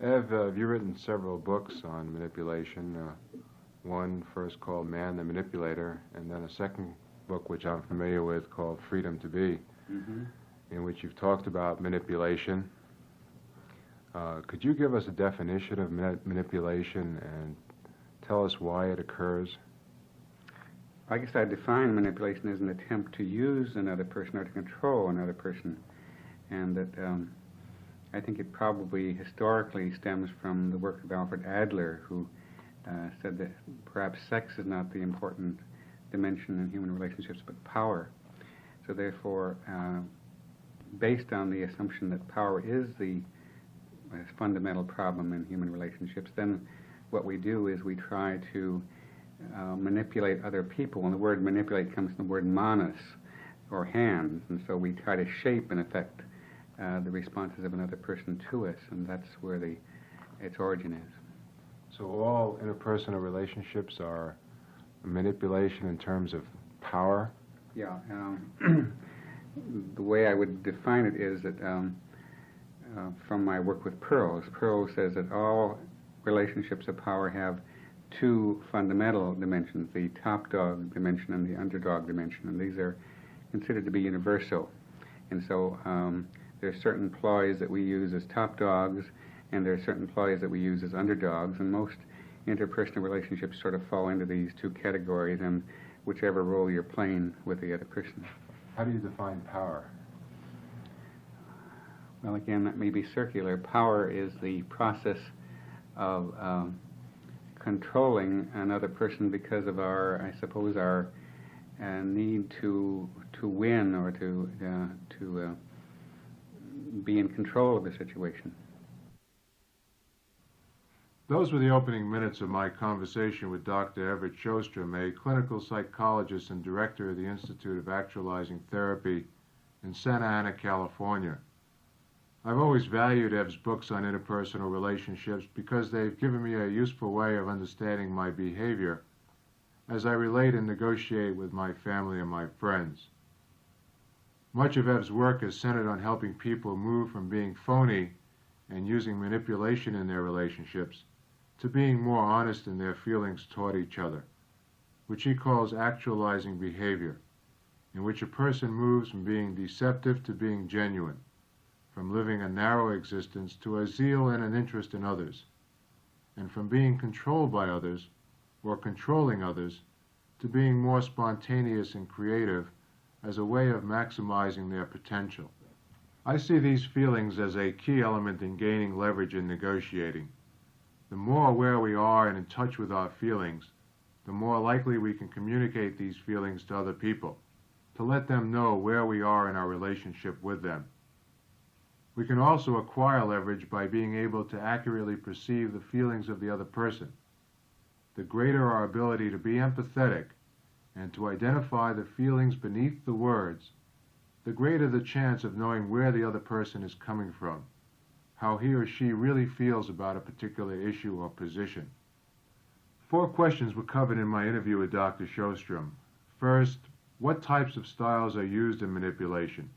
Ev, you've written several books on manipulation. One first called Man the Manipulator, and then a second book which I'm familiar with called Freedom to Be, in which you've talked about manipulation. Could you give us a definition of manipulation and tell us why it occurs? I guess I define manipulation as an attempt to use another person or to control another person, and that I think it probably historically stems from the work of Alfred Adler, who said that perhaps sex is not the important dimension in human relationships, but power. So therefore, based on the assumption that power is the fundamental problem in human relationships, then what we do is we try to manipulate other people. And the word manipulate comes from the word manas, or hands, and so we try to shape and affect the responses of another person to us, and that's where its origin is. So all interpersonal relationships are manipulation in terms of power? Yeah. The way I would define it is that from my work with Pearls says that all relationships of power have two fundamental dimensions, the top dog dimension and the underdog dimension, and these are considered to be universal. And so there are certain ploys that we use as top dogs, and there are certain ploys that we use as underdogs, and most interpersonal relationships sort of fall into these two categories, and whichever role you're playing with the other person. How do you define power? Well, again, that may be circular. Power is the process of controlling another person because of our, I suppose, our need to win or to be in control of the situation. Those were the opening minutes of my conversation with Dr. Everett Shostrom, a clinical psychologist and director of the Institute of Actualizing Therapy in Santa Ana, California. I've always valued Ev's books on interpersonal relationships because they've given me a useful way of understanding my behavior as I relate and negotiate with my family and my friends. Much of Ev's work is centered on helping people move from being phony and using manipulation in their relationships to being more honest in their feelings toward each other, which he calls actualizing behavior, in which a person moves from being deceptive to being genuine, from living a narrow existence to a zeal and an interest in others, and from being controlled by others or controlling others to being more spontaneous and creative as a way of maximizing their potential. I see these feelings as a key element in gaining leverage in negotiating. The more aware we are and in touch with our feelings, the more likely we can communicate these feelings to other people, to let them know where we are in our relationship with them. We can also acquire leverage by being able to accurately perceive the feelings of the other person. The greater our ability to be empathetic and to identify the feelings beneath the words, the greater the chance of knowing where the other person is coming from, how he or she really feels about a particular issue or position. 4 questions were covered in my interview with Dr. Shostrom. First, what types of styles are used in manipulation?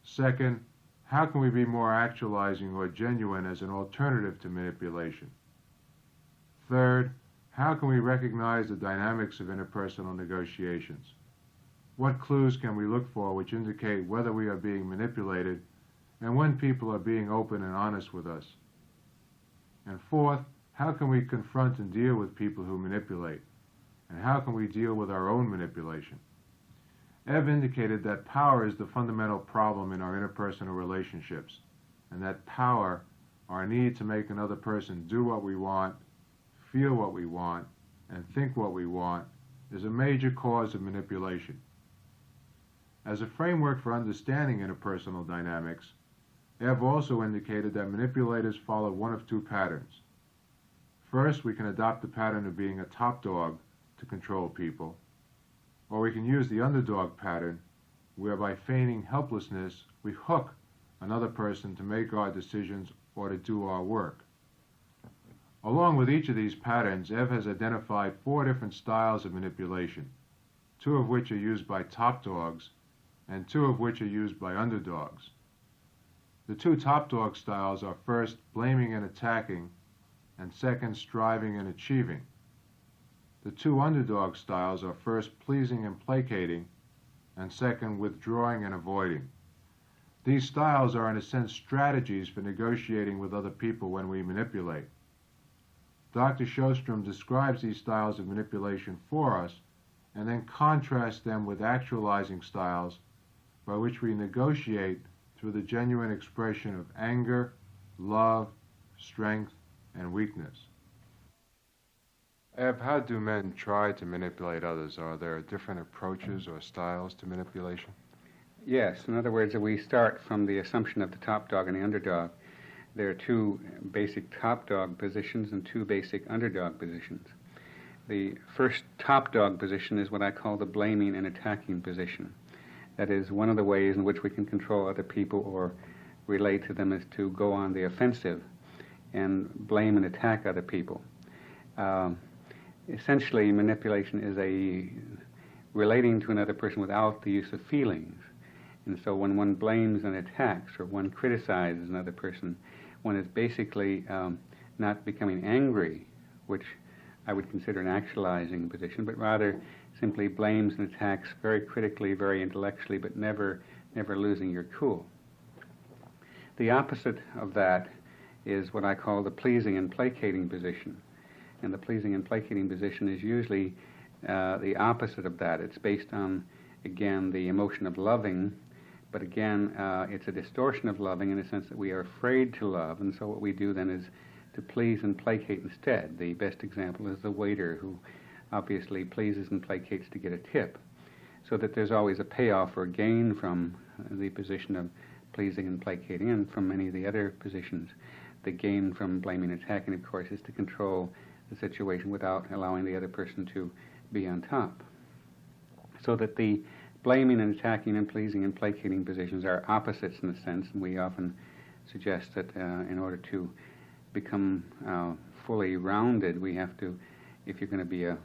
Second, how can we be more actualizing or genuine as an alternative to manipulation? Third, how can we recognize the dynamics of interpersonal negotiations? What clues can we look for which indicate whether we are being manipulated and when people are being open and honest with us? And fourth, how can we confront and deal with people who manipulate? And how can we deal with our own manipulation? Ev indicated that power is the fundamental problem in our interpersonal relationships, and that power, our need to make another person do what we want, feel what we want, and think what we want, is a major cause of manipulation. As a framework for understanding interpersonal dynamics, Ev also indicated that manipulators follow one of 2 patterns. First, we can adopt the pattern of being a top dog to control people, or we can use the underdog pattern, whereby feigning helplessness, we hook another person to make our decisions or to do our work. Along with each of these patterns, Ev has identified 4 different styles of manipulation, 2 of which are used by top dogs, and 2 of which are used by underdogs. The two top dog styles are first blaming and attacking, and second striving and achieving. The two underdog styles are first pleasing and placating, and second withdrawing and avoiding. These styles are in a sense strategies for negotiating with other people when we manipulate. Dr. Shostrom describes these styles of manipulation for us and then contrasts them with actualizing styles by which we negotiate through the genuine expression of anger, love, strength, and weakness. Ev, how do men try to manipulate others? Are there different approaches or styles to manipulation? Yes. In other words, if we start from the assumption of the top dog and the underdog, there are two basic top dog positions and two basic underdog positions. The first top dog position is what I call the blaming and attacking position. That is, one of the ways in which we can control other people or relate to them is to go on the offensive and blame and attack other people. Essentially, manipulation is a relating to another person without the use of feelings. And so when one blames and attacks or one criticizes another person, one is basically not becoming angry, which I would consider an actualizing position, but rather simply blames and attacks very critically, very intellectually, but never losing your cool. The opposite of that is what I call the pleasing and placating position. And the pleasing and placating position is usually the opposite of that. It's based on, again, the emotion of loving, but again, it's a distortion of loving in the sense that we are afraid to love, and so what we do then is to please and placate instead. The best example is the waiter who obviously pleases and placates to get a tip, so that there's always a payoff or gain from the position of pleasing and placating, and from many of the other positions. The gain from blaming and attacking, of course, is to control the situation without allowing the other person to be on top. So that the blaming and attacking and pleasing and placating positions are opposites in a sense, and we often suggest that in order to become fully rounded, we have to, if you're going to be a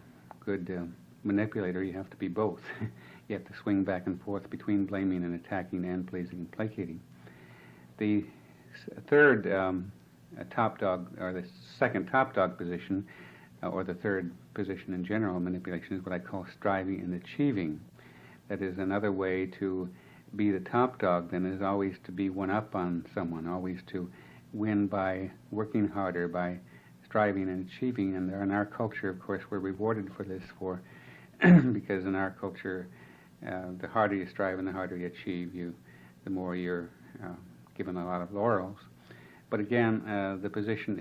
good manipulator, you have to be both. You have to swing back and forth between blaming and attacking and pleasing and placating. The third top dog, or the second top dog position, or the third position in general manipulation, is what I call striving and achieving. That is, another way to be the top dog then is always to be one up on someone, always to win by working harder, by striving and achieving. And in our culture, of course, we're rewarded for this because in our culture, the harder you strive and the harder you achieve, the more you're given a lot of laurels. But again, the position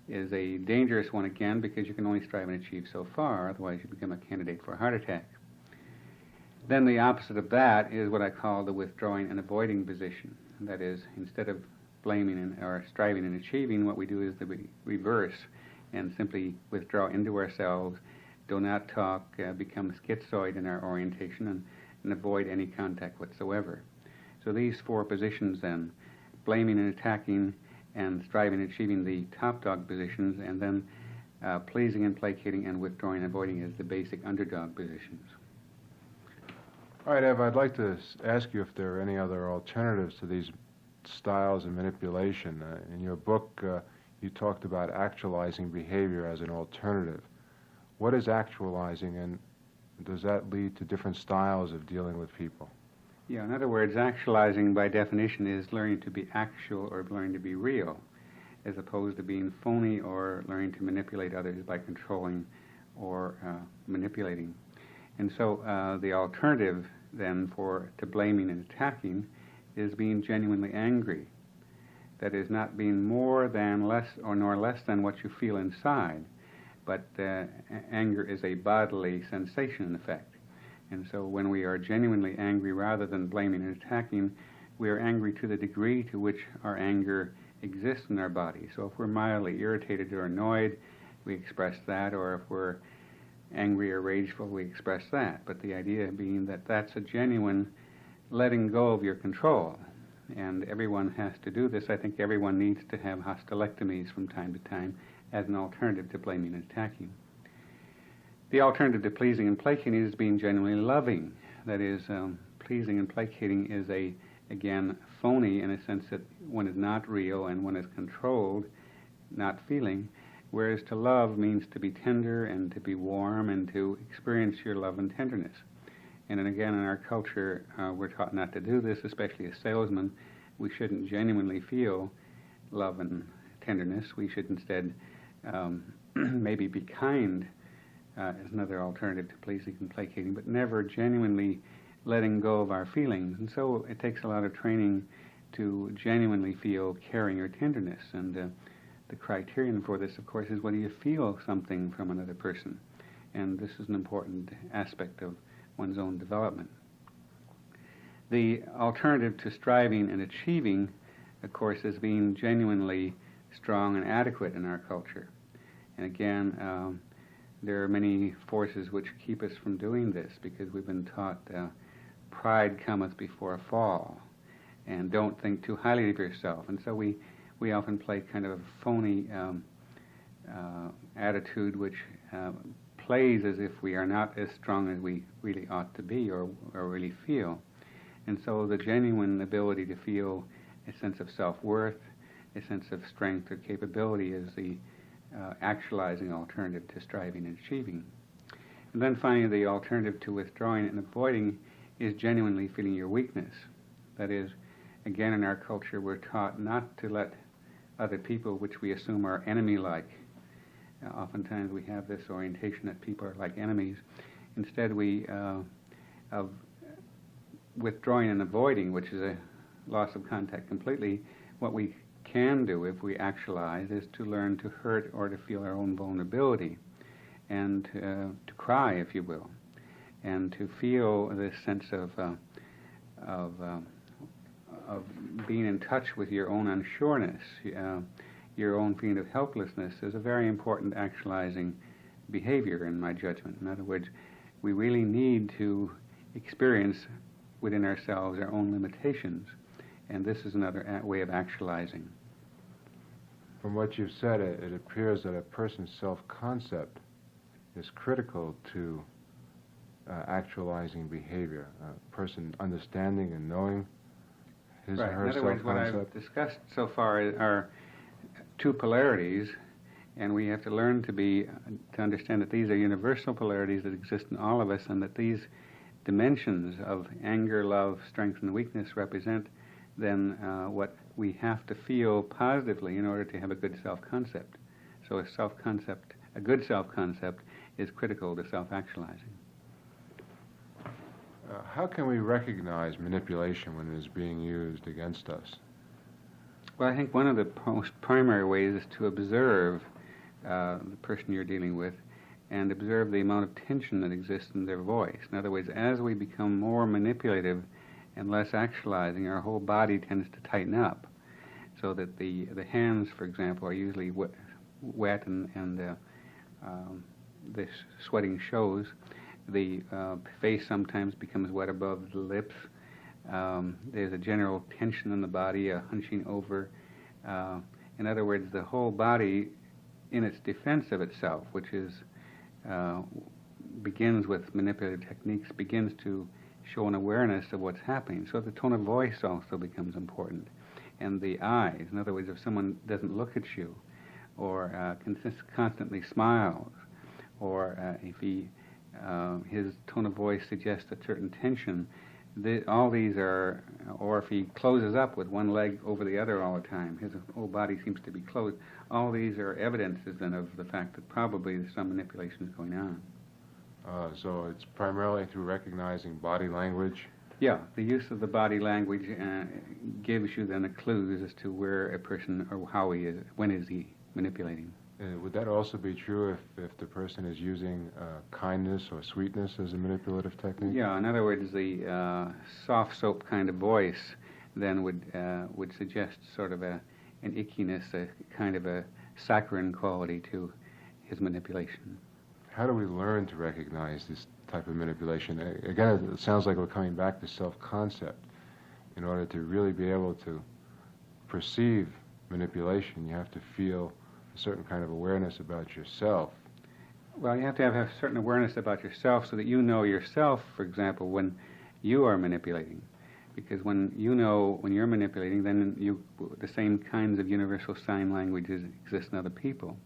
is a dangerous one again, because you can only strive and achieve so far, otherwise you become a candidate for a heart attack. Then the opposite of that is what I call the withdrawing and avoiding position. That is, instead of blaming or striving and achieving, what we do is the reverse and simply withdraw into ourselves, do not talk, become schizoid in our orientation, and avoid any contact whatsoever. So these four positions then, blaming and attacking and striving and achieving, the top dog positions, and then pleasing and placating and withdrawing and avoiding as the basic underdog positions. All right, Ev, I'd like to ask you if there are any other alternatives to these styles of manipulation. In your book, you talked about actualizing behavior as an alternative. What is actualizing, and does that lead to different styles of dealing with people? Yeah, in other words, actualizing by definition is learning to be actual or learning to be real, as opposed to being phony or learning to manipulate others by controlling or manipulating. And so the alternative then to blaming and attacking is being genuinely angry. That is, not being more than less or nor less than what you feel inside, but anger is a bodily sensation in effect. And so when we are genuinely angry rather than blaming and attacking, we are angry to the degree to which our anger exists in our body. So if we're mildly irritated or annoyed, we express that, or if we're angry or rageful, we express that. But the idea being that that's a genuine letting go of your control. And everyone has to do this. I think everyone needs to have hostilectomies from time to time as an alternative to blaming and attacking. The alternative to pleasing and placating is being genuinely loving. That is, pleasing and placating is again, phony in a sense that one is not real and one is controlled, not feeling, whereas to love means to be tender and to be warm and to experience your love and tenderness. And then again, in our culture, we're taught not to do this, especially as salesmen. We shouldn't genuinely feel love and tenderness. We should instead maybe be kind as another alternative to pleasing and placating, but never genuinely letting go of our feelings. And so it takes a lot of training to genuinely feel caring or tenderness. And the criterion for this, of course, is whether you feel something from another person. And this is an important aspect of one's own development. The alternative to striving and achieving, of course, is being genuinely strong and adequate in our culture. And again, there are many forces which keep us from doing this, because we've been taught pride cometh before a fall, and don't think too highly of yourself. And so we often play kind of a phony attitude which plays as if we are not as strong as we really ought to be or really feel. And so the genuine ability to feel a sense of self-worth, a sense of strength or capability is the actualizing alternative to striving and achieving. And then finally, the alternative to withdrawing and avoiding is genuinely feeling your weakness. That is, again, in our culture, we're taught not to let other people, which we assume are enemy-like. Oftentimes we have this orientation that people are like enemies. Instead, of withdrawing and avoiding, which is a loss of contact completely, what we can do if we actualize is to learn to hurt or to feel our own vulnerability, and to cry, if you will, and to feel this sense of being in touch with your own unsureness, your own feeling of helplessness is a very important actualizing behavior in my judgment. In other words, we really need to experience within ourselves our own limitations, and this is another way of actualizing. From what you've said, it appears that a person's self-concept is critical to actualizing behavior. A person understanding and knowing his or her self-concept. In other words, what I've discussed so far are two polarities, and we have to learn to understand that these are universal polarities that exist in all of us, and that these dimensions of anger, love, strength, and weakness represent then what we have to feel positively in order to have a good self-concept. So a good self-concept is critical to self-actualizing. How can we recognize manipulation when it is being used against us? Well, I think one of the most primary ways is to observe the person you're dealing with and observe the amount of tension that exists in their voice. In other words, as we become more manipulative and less actualizing, our whole body tends to tighten up, so that the hands, for example, are usually wet and the sweating shows. The face sometimes becomes wet above the lips. There's a general tension in the body, a hunching over. In other words, the whole body, in its defense of itself, which is begins with manipulative techniques, begins to show an awareness of what's happening. So the tone of voice also becomes important. And the eyes, in other words, if someone doesn't look at you, or constantly smiles, or if his tone of voice suggests a certain tension, all these are, or if he closes up with one leg over the other all the time, his whole body seems to be closed, all these are evidences then of the fact that probably some manipulation is going on. So it's primarily through recognizing body language? Yeah, the use of the body language gives you then a clue as to where a person, or how he is, when is he manipulating. Would that also be true if the person is using kindness or sweetness as a manipulative technique? Yeah, in other words, the soft soap kind of voice then would suggest sort of an ickiness, a kind of a saccharine quality to his manipulation. How do we learn to recognize this type of manipulation? Again, it sounds like we're coming back to self-concept. In order to really be able to perceive manipulation, you have to feel a certain kind of awareness about yourself. Well, you have to have a certain awareness about yourself so that you know yourself, for example, when you are manipulating. Because when you're manipulating, then the same kinds of universal sign languages exist in other people.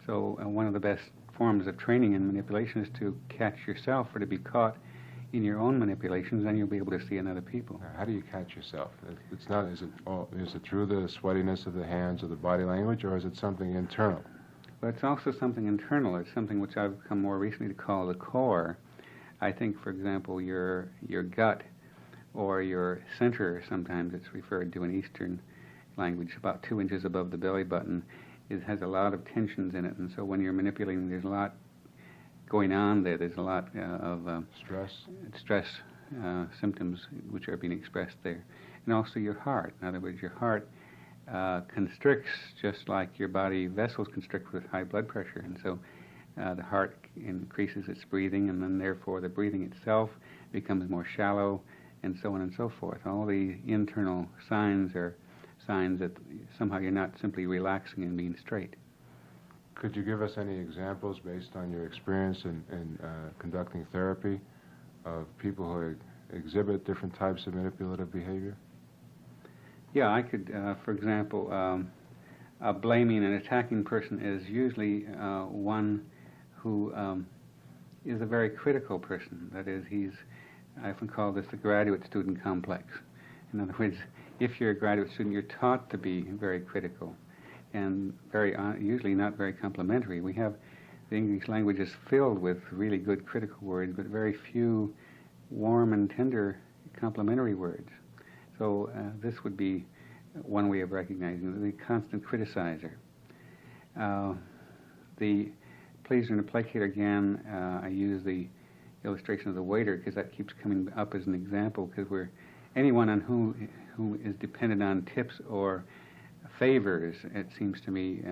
So one of the best forms of training in manipulation is to catch yourself or to be caught in your own manipulations, then you'll be able to see in other people. How do you catch yourself? It's not. Is it through the sweatiness of the hands or the body language, or is it something internal? Well, it's also something internal. It's something which I've come more recently to call the core. I think, for example, your gut or your center, sometimes it's referred to in Eastern language, about 2 inches above the belly button, it has a lot of tensions in it, and so when you're manipulating, there's a lot going on there. There's a lot of stress symptoms which are being expressed there. And also your heart. In other words, your heart constricts just like your body vessels constrict with high blood pressure. And so the heart increases its breathing, and then therefore the breathing itself becomes more shallow, and so on and so forth. All the internal signs are signs that somehow you're not simply relaxing and being straight. Could you give us any examples based on your experience in conducting therapy of people who exhibit different types of manipulative behavior? Yeah, I could, for example, a blaming and attacking person is usually one who is a very critical person. That is, I often call this the graduate student complex. In other words, if you're a graduate student, you're taught to be very critical and usually not very complimentary. We have the English language is filled with really good critical words, but very few warm and tender complimentary words. So this would be one way of recognizing the constant criticizer. The pleaser and the placater, again, I use the illustration of the waiter because that keeps coming up as an example, because anyone on who is dependent on tips or favors, it seems to me,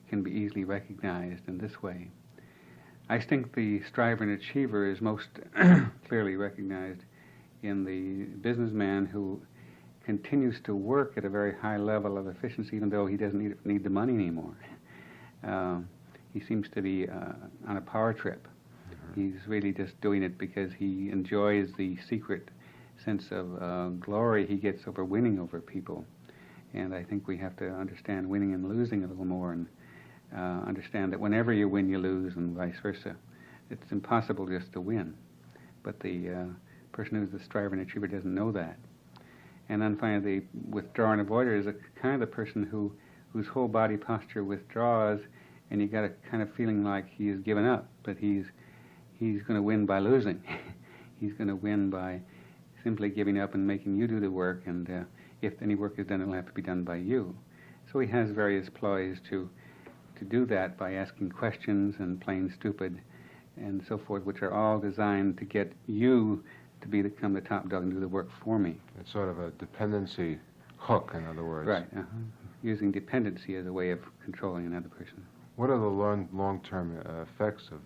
can be easily recognized in this way. I think the striver and achiever is most clearly recognized in the businessman who continues to work at a very high level of efficiency even though he doesn't need the money anymore. He seems to be on a power trip. He's really just doing it because he enjoys the secret sense of glory he gets over winning over people. And I think we have to understand winning and losing a little more, and understand that whenever you win, you lose, and vice versa. It's impossible just to win. But the person who's the striver and achiever doesn't know that. And then finally, the withdrawer and avoider is a kind of the person whose whole body posture withdraws, and you got a kind of feeling like he's given up, but he's going to win by losing. He's going to win by simply giving up and making you do the work, and if any work is done, it'll have to be done by you. So he has various ploys to do that by asking questions and playing stupid and so forth, which are all designed to get you to become the top dog and do the work for me. It's sort of a dependency hook, in other words. Right. Using dependency as a way of controlling another person. What are the long-term effects of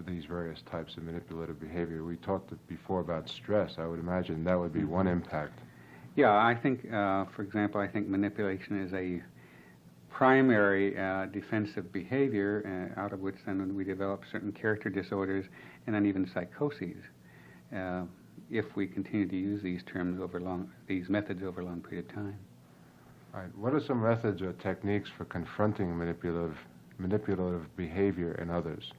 these various types of manipulative behavior? We talked before about stress. I would imagine that would be one impact. Yeah, I think, for example, I think manipulation is a primary defensive behavior, out of which then we develop certain character disorders and then even psychoses, if we continue to use these these methods over a long period of time. All right. What are some methods or techniques for confronting manipulative behavior in others?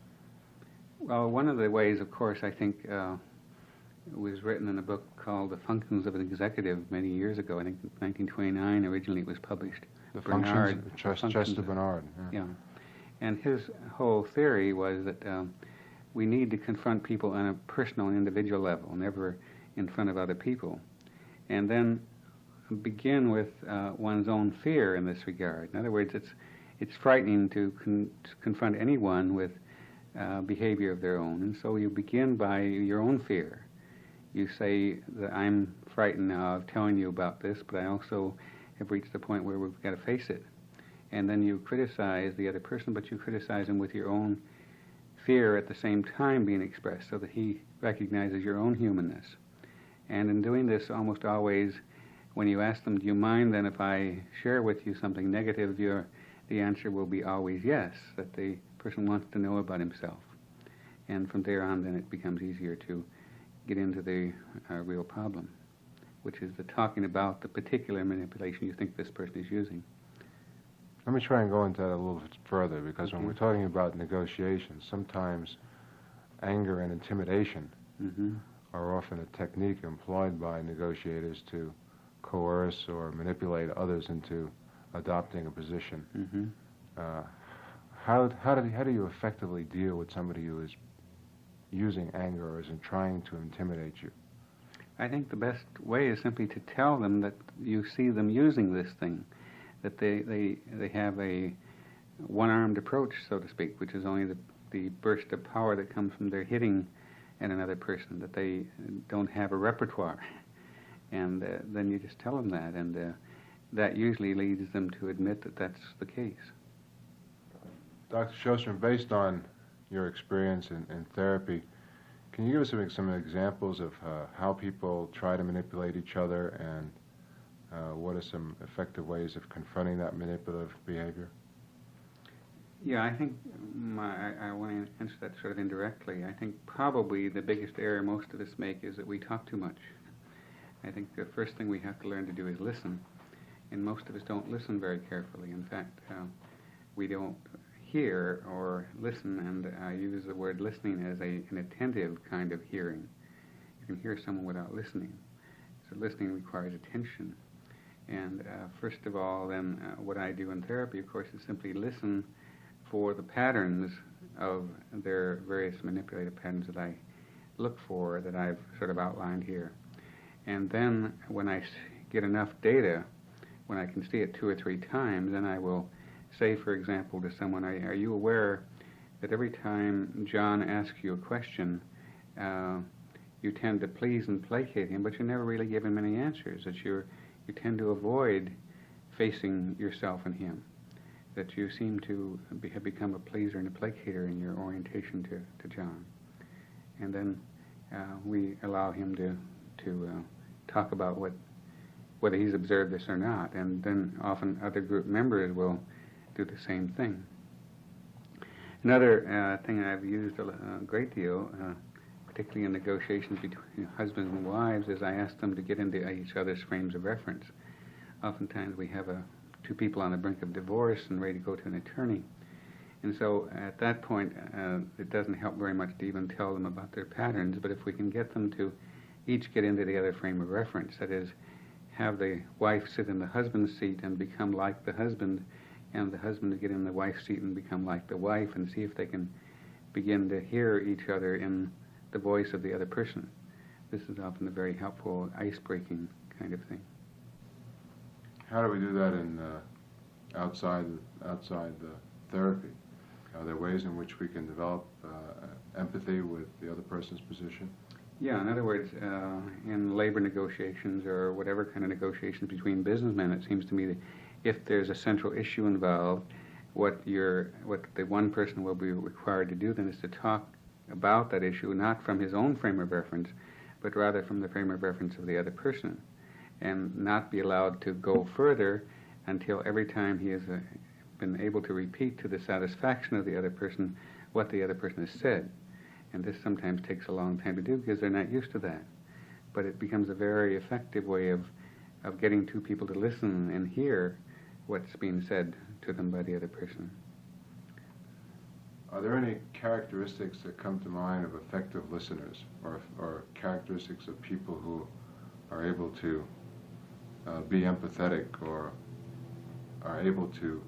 Well, one of the ways, of course, I think was written in a book called The Functions of an Executive many years ago. I think in 1929 originally it was published. The Functions of Chester Bernard. Yeah. And his whole theory was that we need to confront people on a personal and individual level, never in front of other people. And then begin with one's own fear in this regard. In other words, it's frightening to confront anyone with behavior of their own, and so you begin by your own fear. You say that I'm frightened now of telling you about this, but I also have reached the point where we've got to face it. And then you criticize the other person, but you criticize him with your own fear at the same time being expressed, so that he recognizes your own humanness. And in doing this, almost always, when you ask them, do you mind then if I share with you something negative, the answer will be always yes, that the person wants to know about himself. And from there on, then it becomes easier to get into the real problem. which is the talking about the particular manipulation you think this person is using. Let me try and go into that a little bit further, because when we're talking about negotiations, sometimes anger and intimidation are often a technique employed by negotiators to coerce or manipulate others into adopting a position. How do you effectively deal with somebody who is using anger or is trying to intimidate you? I think the best way is simply to tell them that you see them using this thing, that they have a one-armed approach, so to speak, which is only the burst of power that comes from their hitting at another person, that they don't have a repertoire. And then you just tell them that, and that usually leads them to admit that that's the case. Dr. Shostrom, based on your experience in therapy, can you give us some examples of how people try to manipulate each other, and what are some effective ways of confronting that manipulative behavior? Yeah, I think I want to answer that sort of indirectly. I think probably the biggest error most of us make is that we talk too much. I think the first thing we have to learn to do is listen, and most of us don't listen very carefully. In fact, we don't hear or listen, and I use the word listening as an attentive kind of hearing. You can hear someone without listening. So listening requires attention. And first of all, then, what I do in therapy, of course, is simply listen for the patterns of their various manipulative patterns that I look for, that I've sort of outlined here. And then when I get enough data, when I can see it 2 or 3 times, then I will say, for example, to someone, are you aware that every time John asks you a question, you tend to please and placate him, but you never really give him any answers, that you tend to avoid facing yourself and him, that you seem to have become a pleaser and a placater in your orientation to John. And then we allow him to talk about whether he's observed this or not, and then often other group members will do the same thing. Another thing I've used a great deal, particularly in negotiations between husbands and wives, is I ask them to get into each other's frames of reference. Oftentimes we have 2 people on the brink of divorce and ready to go to an attorney. And so at that point, it doesn't help very much to even tell them about their patterns, but if we can get them to each get into the other frame of reference, that is, have the wife sit in the husband's seat and become like the husband, and the husband to get in the wife's seat and become like the wife, and see if they can begin to hear each other in the voice of the other person. This is often a very helpful ice-breaking kind of thing. How do we do that in outside the therapy? Are there ways in which we can develop empathy with the other person's position? Yeah, in other words, in labor negotiations or whatever kind of negotiations between businessmen, it seems to me that if there's a central issue involved, what the one person will be required to do then is to talk about that issue, not from his own frame of reference, but rather from the frame of reference of the other person, and not be allowed to go further until every time he has been able to repeat to the satisfaction of the other person what the other person has said. And this sometimes takes a long time to do because they're not used to that. But it becomes a very effective way of getting 2 people to listen and hear what's being said to them by the other person. Are there any characteristics that come to mind of effective listeners, or characteristics of people who are able to be empathetic, or are able to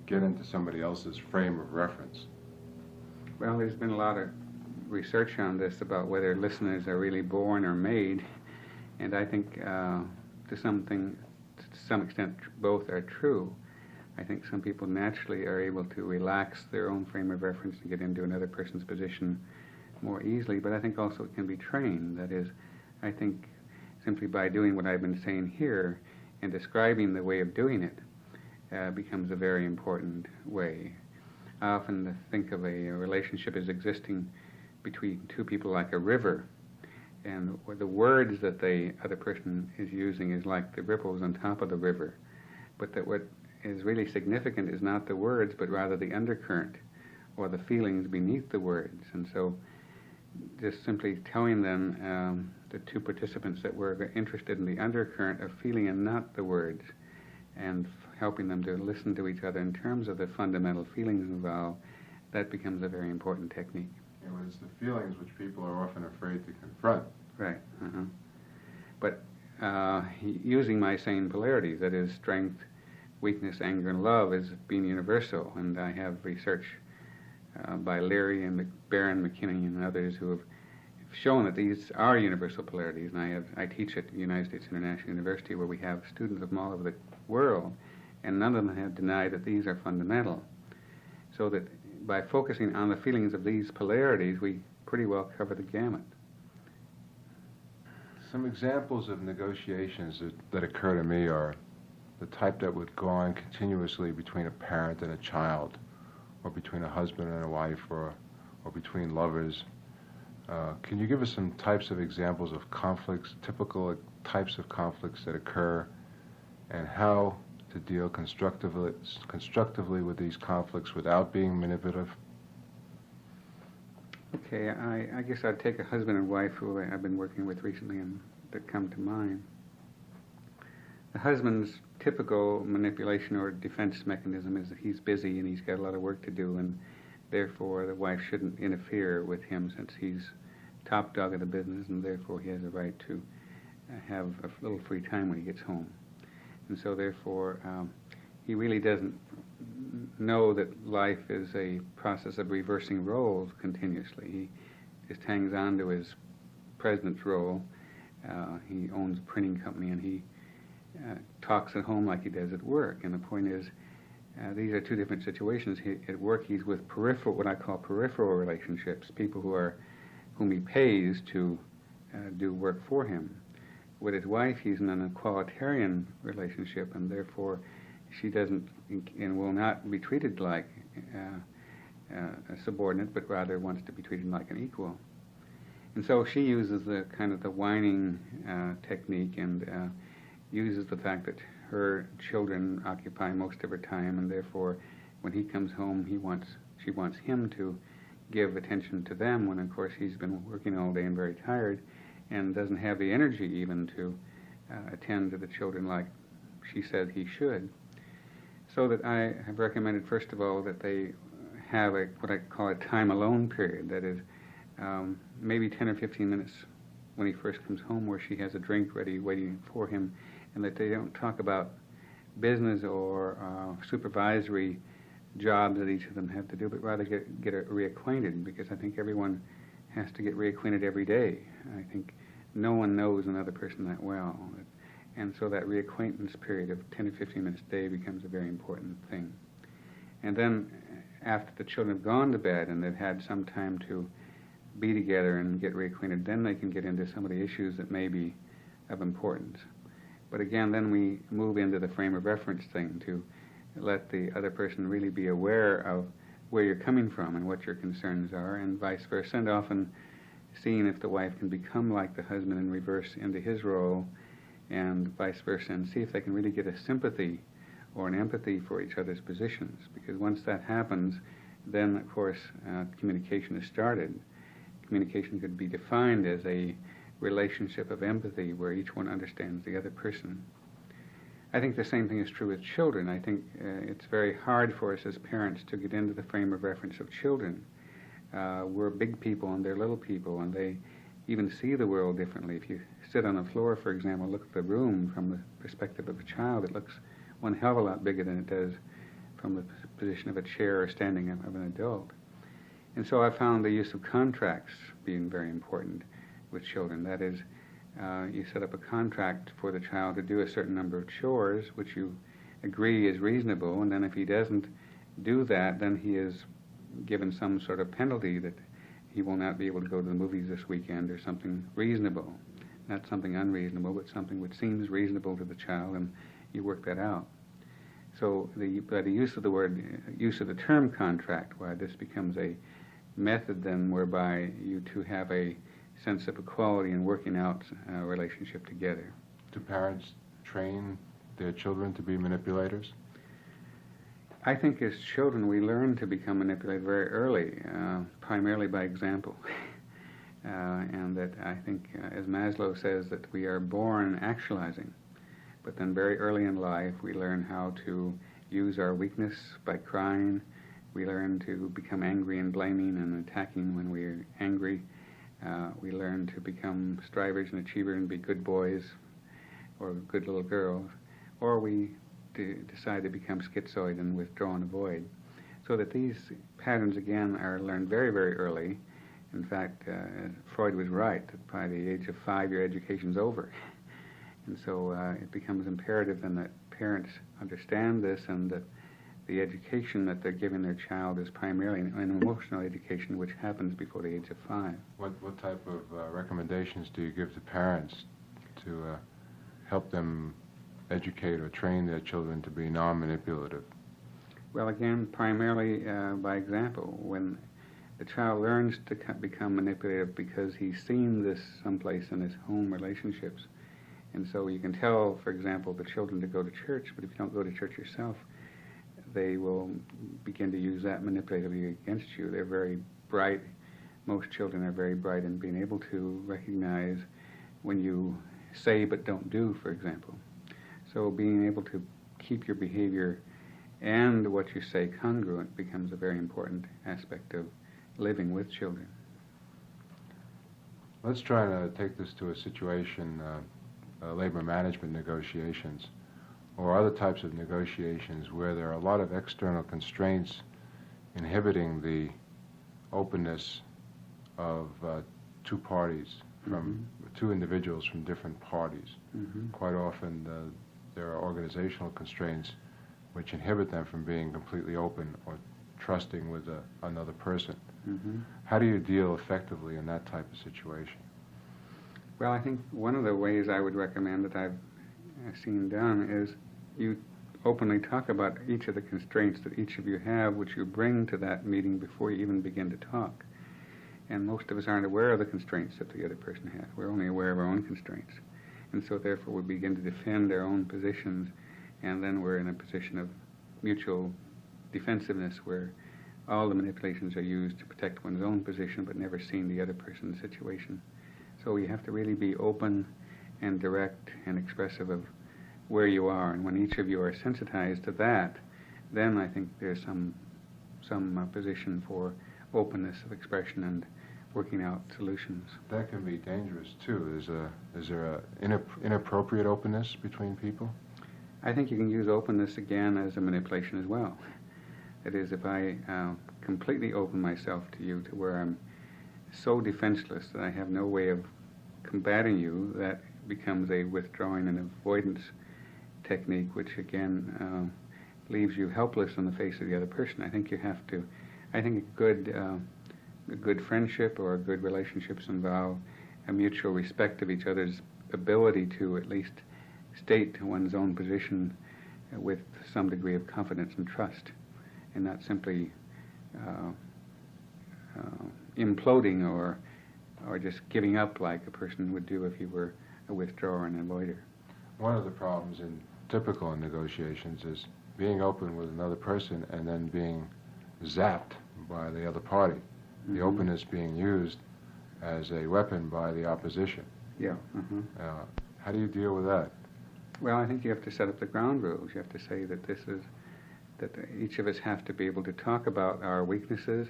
get into somebody else's frame of reference? Well, there's been a lot of research on this about whether listeners are really born or made, and I think to some extent both are true. I think some people naturally are able to relax their own frame of reference and get into another person's position more easily, but I think also it can be trained. That is, I think simply by doing what I've been saying here and describing the way of doing it becomes a very important way. I often think of a relationship as existing between 2 people like a river, and the words that the other person is using is like the ripples on top of the river, but that what is really significant is not the words, but rather the undercurrent or the feelings beneath the words. And so just simply telling them the two participants that were interested in the undercurrent of feeling and not the words, and helping them to listen to each other in terms of the fundamental feelings involved, that becomes a very important technique. Yeah, well, it's the feelings which people are often afraid to confront. Right. But using my same polarities, that is strength, weakness, anger, and love, as being universal, and I have research by Leary and Barron, McKinney, and others who have shown that these are universal polarities, and I teach at the United States International University, where we have students from all over the world, and none of them have denied that these are fundamental. So that by focusing on the feelings of these polarities, we pretty well cover the gamut. Some examples of negotiations that occur to me are the type that would go on continuously between a parent and a child, or between a husband and a wife, or between lovers. Can you give us some types of examples of conflicts, typical types of conflicts that occur, and how to deal constructively with these conflicts without being manipulative? Okay, I guess I'd take a husband and wife who I've been working with recently and that come to mind. The husband's typical manipulation or defense mechanism is that he's busy and he's got a lot of work to do, and therefore the wife shouldn't interfere with him since he's top dog of the business, and therefore he has a right to have a little free time when he gets home. And so therefore he really doesn't know that life is a process of reversing roles continuously. He just hangs on to his president's role. He owns a printing company, and he talks at home like he does at work. And the point is, these are two different situations. At work, he's with what I call peripheral relationships, people whom he pays to do work for him. With his wife, he's in an equalitarian relationship, and therefore she doesn't and will not be treated like a subordinate, but rather wants to be treated like an equal. And so she uses the kind of the whining technique, and uses the fact that her children occupy most of her time, and therefore when he comes home, she wants him to give attention to them, when of course he's been working all day and very tired and doesn't have the energy even to attend to the children like she said he should. So that I have recommended, first of all, that they have what I call a time alone period, that is maybe 10 or 15 minutes when he first comes home, where she has a drink ready waiting for him, and that they don't talk about business or supervisory jobs that each of them have to do, but rather get reacquainted, because I think everyone has to get reacquainted every day. I think no one knows another person that well, and so that reacquaintance period of 10 or 15 minutes a day becomes a very important thing. And then after the children have gone to bed and they've had some time to be together and get reacquainted, then they can get into some of the issues that may be of importance. But again, then we move into the frame of reference thing, to let the other person really be aware of where you're coming from and what your concerns are, and vice versa, and often seeing if the wife can become like the husband and reverse into his role, and vice versa, and see if they can really get a sympathy or an empathy for each other's positions. Because once that happens, then of course communication is started. Communication could be defined as a relationship of empathy where each one understands the other person. I think the same thing is true with children. I think it's very hard for us as parents to get into the frame of reference of children. We're big people and they're little people, and they even see the world differently. If you sit on the floor, for example, look at the room from the perspective of a child, it looks one hell of a lot bigger than it does from the position of a chair or standing of an adult. And so I found the use of contracts being very important with children. That is, you set up a contract for the child to do a certain number of chores, which you agree is reasonable, and then if he doesn't do that, then he is given some sort of penalty that he will not be able to go to the movies this weekend, or something reasonable. Not something unreasonable, but something which seems reasonable to the child, and you work that out. So by the use of the term contract, why this becomes a method then whereby you two have a sense of equality in working out a relationship together. Do parents train their children to be manipulators? I think as children we learn to become manipulated very early, primarily by example. and that I think, as Maslow says, that we are born actualizing, but then very early in life we learn how to use our weakness by crying. We learn to become angry and blaming and attacking when we're angry. We learn to become strivers and achievers and be good boys or good little girls, or we decide to become schizoid and withdraw and avoid. So that these patterns, again, are learned very, very early. In fact, Freud was right, that by the age of 5 your education's over. And so it becomes imperative then that parents understand this, and that the education that they're giving their child is primarily an emotional education, which happens before the age of 5. What type of recommendations do you give to parents to help them educate or train their children to be non-manipulative? Well, again, primarily by example. When the child learns to become manipulative because he's seen this someplace in his home relationships. And so you can tell, for example, the children to go to church, but if you don't go to church yourself, they will begin to use that manipulatively against you. They're very bright. Most children are very bright in being able to recognize when you say but don't do, for example. So being able to keep your behavior and what you say congruent becomes a very important aspect of living with children. Let's try to take this to a situation, labor management negotiations, or other types of negotiations where there are a lot of external constraints inhibiting the openness of two parties, from two individuals from different parties. Quite often there are organizational constraints which inhibit them from being completely open or trusting with another person. How do you deal effectively in that type of situation? Well, I think one of the ways I would recommend that I've seen done is you openly talk about each of the constraints that each of you have, which you bring to that meeting before you even begin to talk. And most of us aren't aware of the constraints that the other person has. We're only aware of our own constraints. And so therefore we begin to defend our own positions, and then we're in a position of mutual defensiveness where all the manipulations are used to protect one's own position but never seeing the other person's situation. So you have to really be open and direct and expressive of where you are, and when each of you are sensitized to that, then I think there's some position for openness of expression and working out solutions. That can be dangerous too. Is there an inappropriate openness between people? I think you can use openness again as a manipulation as well. That is, if I completely open myself to you to where I'm so defenseless that I have no way of combating you, that becomes a withdrawing and avoidance technique, which again leaves you helpless in the face of the other person. I think you have to, I think a good friendship or good relationships involve a mutual respect of each other's ability to at least state one's own position with some degree of confidence and trust, and not simply imploding or just giving up like a person would do if he were a withdrawer and avoider. One of the problems in typical negotiations is being open with another person and then being zapped by the other party. The openness being used as a weapon by the opposition. Yeah. How do you deal with that? Well, I think you have to set up the ground rules. You have to say that that each of us have to be able to talk about our weaknesses,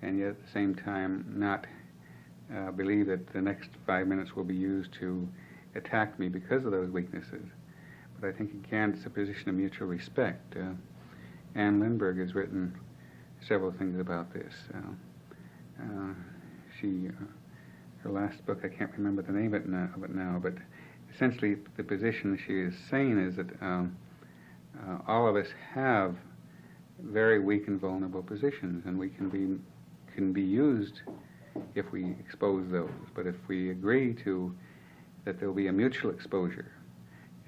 and yet at the same time not believe that the next 5 minutes will be used to attack me because of those weaknesses. But I think, again, it's a position of mutual respect. Anne Lindbergh has written several things about this. Her last book, I can't remember the name of it now, but essentially the position she is saying is that all of us have very weak and vulnerable positions, and we can be used if we expose those. But if we agree to that there will be a mutual exposure,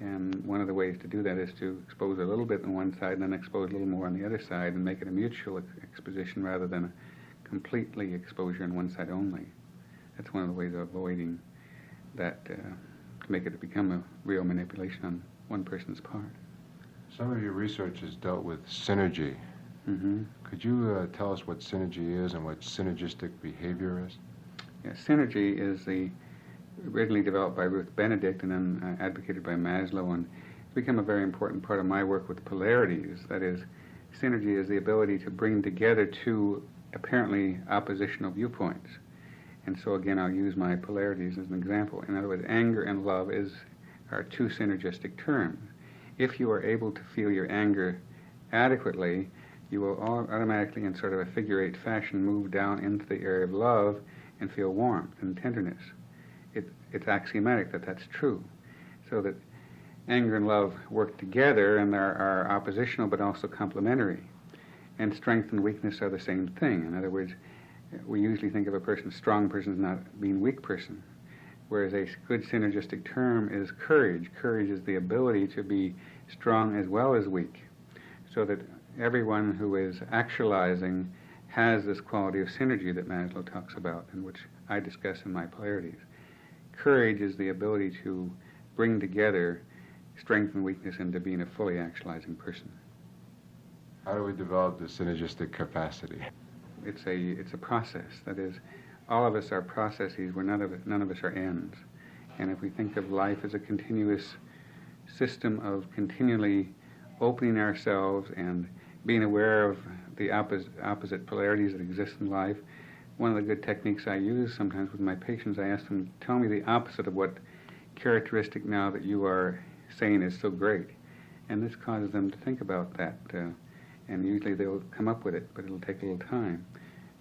and one of the ways to do that is to expose a little bit on one side and then expose a little more on the other side and make it a mutual exposition rather than a completely exposure on one side only. That's one of the ways of avoiding that, to make it become a real manipulation on one person's part. Some of your research has dealt with synergy. Could you tell us what synergy is and what synergistic behavior is? Synergy is originally developed by Ruth Benedict and then advocated by Maslow, and it's become a very important part of my work with polarities. That is, synergy is the ability to bring together two apparently oppositional viewpoints. And so again, I'll use my polarities as an example. In other words, anger and love are two synergistic terms. If you are able to feel your anger adequately, you will automatically, in sort of a figure-8 fashion, move down into the area of love and feel warmth and tenderness. It's axiomatic that that's true. So that anger and love work together and are oppositional but also complementary. And strength and weakness are the same thing. In other words, we usually think of a strong person as not being a weak person, whereas a good synergistic term is courage. Courage is the ability to be strong as well as weak, so that everyone who is actualizing has this quality of synergy that Maslow talks about and which I discuss in my polarities. Courage is the ability to bring together strength and weakness into being a fully actualizing person. How do we develop this synergistic capacity? It's a process. That is, all of us are processes where none of us are ends. And if we think of life as a continuous system of continually opening ourselves and being aware of the opposite polarities that exist in life, one of the good techniques I use sometimes with my patients, I ask them, tell me the opposite of what characteristic now that you are saying is so great. And this causes them to think about that. And usually they'll come up with it, but it'll take a little time.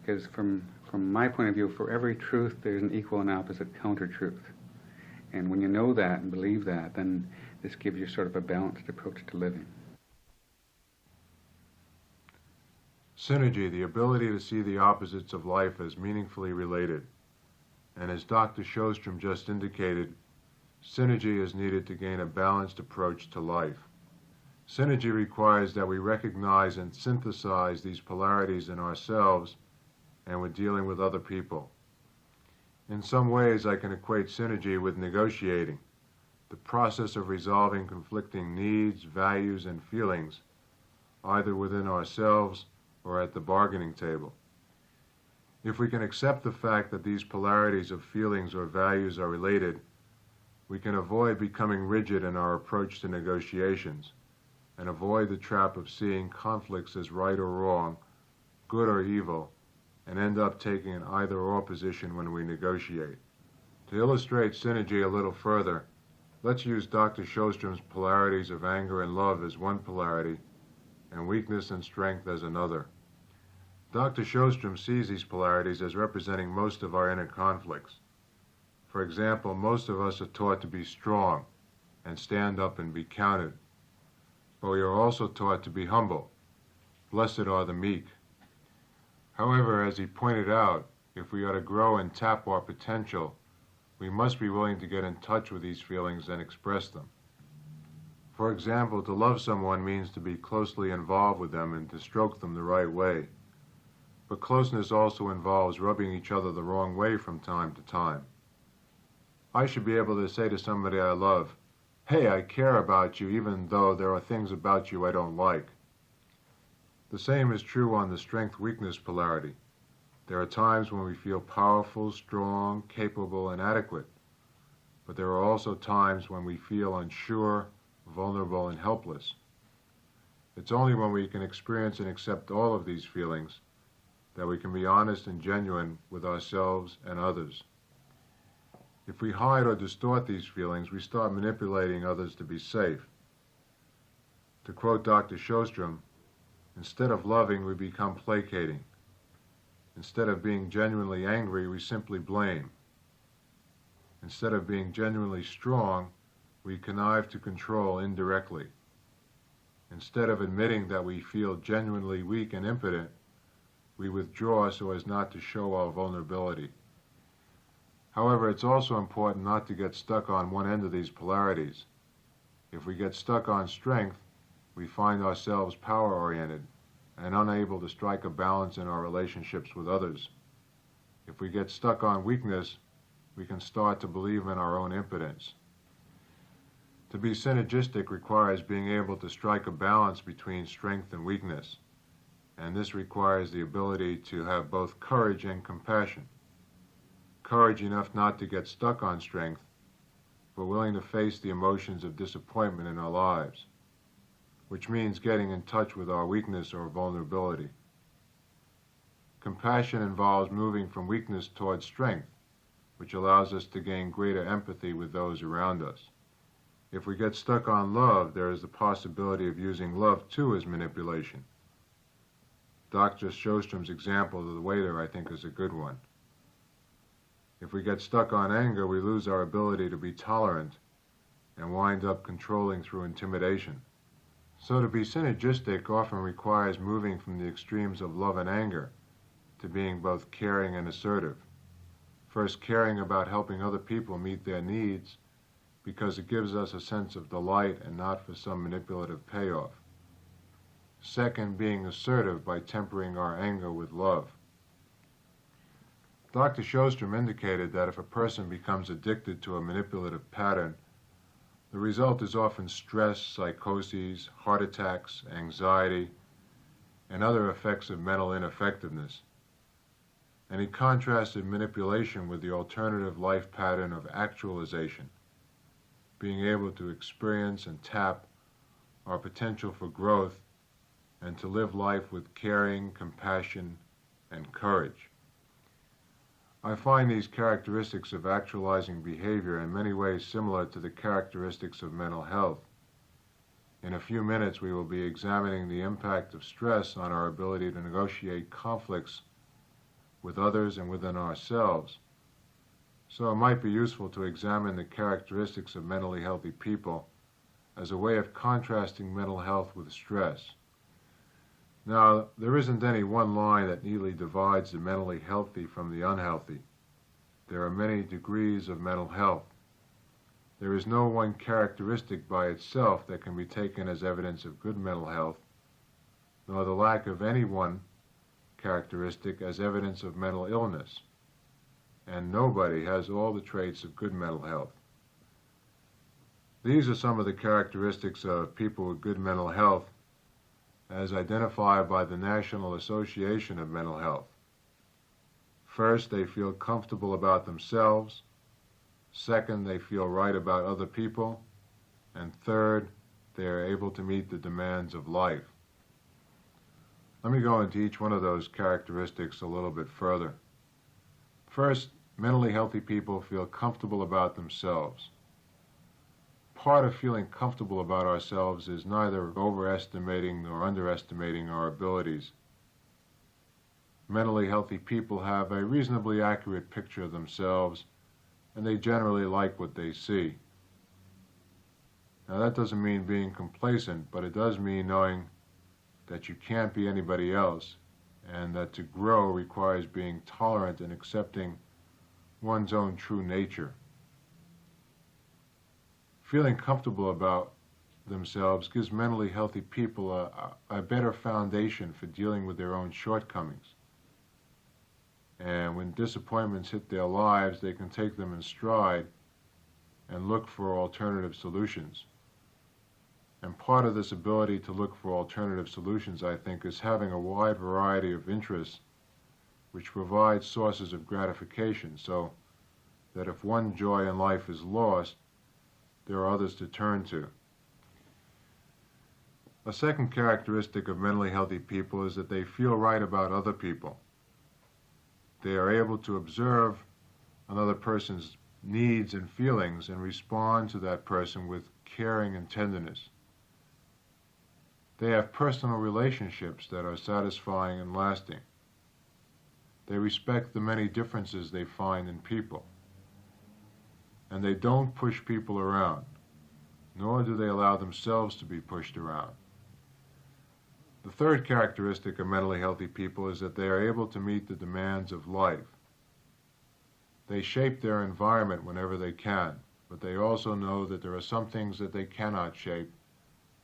Because from my point of view, for every truth, there's an equal and opposite counter-truth. And when you know that and believe that, then this gives you sort of a balanced approach to living. Synergy, the ability to see the opposites of life as meaningfully related. And as Dr. Shostrom just indicated, synergy is needed to gain a balanced approach to life. Synergy requires that we recognize and synthesize these polarities in ourselves and when dealing with other people. In some ways, I can equate synergy with negotiating, the process of resolving conflicting needs, values, and feelings, either within ourselves or at the bargaining table. If we can accept the fact that these polarities of feelings or values are related, we can avoid becoming rigid in our approach to negotiations and avoid the trap of seeing conflicts as right or wrong, good or evil, and end up taking an either-or position when we negotiate. To illustrate synergy a little further, let's use Dr. Shostrom's polarities of anger and love as one polarity and weakness and strength as another. Dr. Shostrom sees these polarities as representing most of our inner conflicts. For example, most of us are taught to be strong and stand up and be counted. But we are also taught to be humble. Blessed are the meek. However, as he pointed out, if we are to grow and tap our potential, we must be willing to get in touch with these feelings and express them. For example, to love someone means to be closely involved with them and to stroke them the right way. But closeness also involves rubbing each other the wrong way from time to time. I should be able to say to somebody I love, "Hey, I care about you even though there are things about you I don't like." The same is true on the strength-weakness polarity. There are times when we feel powerful, strong, capable, and adequate. But there are also times when we feel unsure, vulnerable, and helpless. It's only when we can experience and accept all of these feelings that we can be honest and genuine with ourselves and others. If we hide or distort these feelings, we start manipulating others to be safe. To quote Dr. Shostrom, instead of loving, we become placating. Instead of being genuinely angry, we simply blame. Instead of being genuinely strong, we connive to control indirectly. Instead of admitting that we feel genuinely weak and impotent, we withdraw so as not to show our vulnerability. However, it's also important not to get stuck on one end of these polarities. If we get stuck on strength, we find ourselves power-oriented and unable to strike a balance in our relationships with others. If we get stuck on weakness, we can start to believe in our own impotence. To be synergistic requires being able to strike a balance between strength and weakness, and this requires the ability to have both courage and compassion. courage enough not to get stuck on strength, but willing to face the emotions of disappointment in our lives, which means getting in touch with our weakness or vulnerability. Compassion involves moving from weakness towards strength, which allows us to gain greater empathy with those around us. If we get stuck on love, there is the possibility of using love too as manipulation. Dr. Shostrom's example of the waiter, I think, is a good one. If we get stuck on anger, we lose our ability to be tolerant and wind up controlling through intimidation. So to be synergistic often requires moving from the extremes of love and anger to being both caring and assertive. First, caring about helping other people meet their needs because it gives us a sense of delight and not for some manipulative payoff. Second, being assertive by tempering our anger with love. Dr. Shostrom indicated that if a person becomes addicted to a manipulative pattern, the result is often stress, psychoses, heart attacks, anxiety, and other effects of mental ineffectiveness. And he contrasted manipulation with the alternative life pattern of actualization, being able to experience and tap our potential for growth and to live life with caring, compassion, and courage. I find these characteristics of actualizing behavior in many ways similar to the characteristics of mental health. In a few minutes, we will be examining the impact of stress on our ability to negotiate conflicts with others and within ourselves. So it might be useful to examine the characteristics of mentally healthy people as a way of contrasting mental health with stress. Now, there isn't any one line that neatly divides the mentally healthy from the unhealthy. There are many degrees of mental health. There is no one characteristic by itself that can be taken as evidence of good mental health, nor the lack of any one characteristic as evidence of mental illness. And nobody has all the traits of good mental health. These are some of the characteristics of people with good mental health as identified by the National Association of Mental Health. First, they feel comfortable about themselves. Second, they feel right about other people. And third, they are able to meet the demands of life. Let me go into each one of those characteristics a little bit further. First, mentally healthy people feel comfortable about themselves. Part of feeling comfortable about ourselves is neither overestimating nor underestimating our abilities. Mentally healthy people have a reasonably accurate picture of themselves, and they generally like what they see. Now, that doesn't mean being complacent, but it does mean knowing that you can't be anybody else, and that to grow requires being tolerant and accepting one's own true nature. Feeling comfortable about themselves gives mentally healthy people a better foundation for dealing with their own shortcomings. And when disappointments hit their lives, they can take them in stride and look for alternative solutions. And part of this ability to look for alternative solutions, I think, is having a wide variety of interests which provide sources of gratification, so that if one joy in life is lost, there are others to turn to. A second characteristic of mentally healthy people is that they feel right about other people. They are able to observe another person's needs and feelings and respond to that person with caring and tenderness. They have personal relationships that are satisfying and lasting. They respect the many differences they find in people. And they don't push people around, nor do they allow themselves to be pushed around. The third characteristic of mentally healthy people is that they are able to meet the demands of life. They shape their environment whenever they can, but they also know that there are some things that they cannot shape,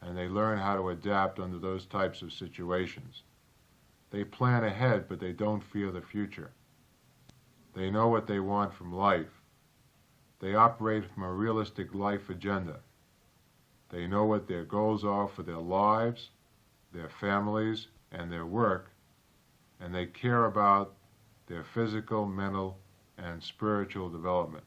and they learn how to adapt under those types of situations. They plan ahead, but they don't fear the future. They know what they want from life. They operate from a realistic life agenda. They know what their goals are for their lives, their families, and their work, and they care about their physical, mental, and spiritual development.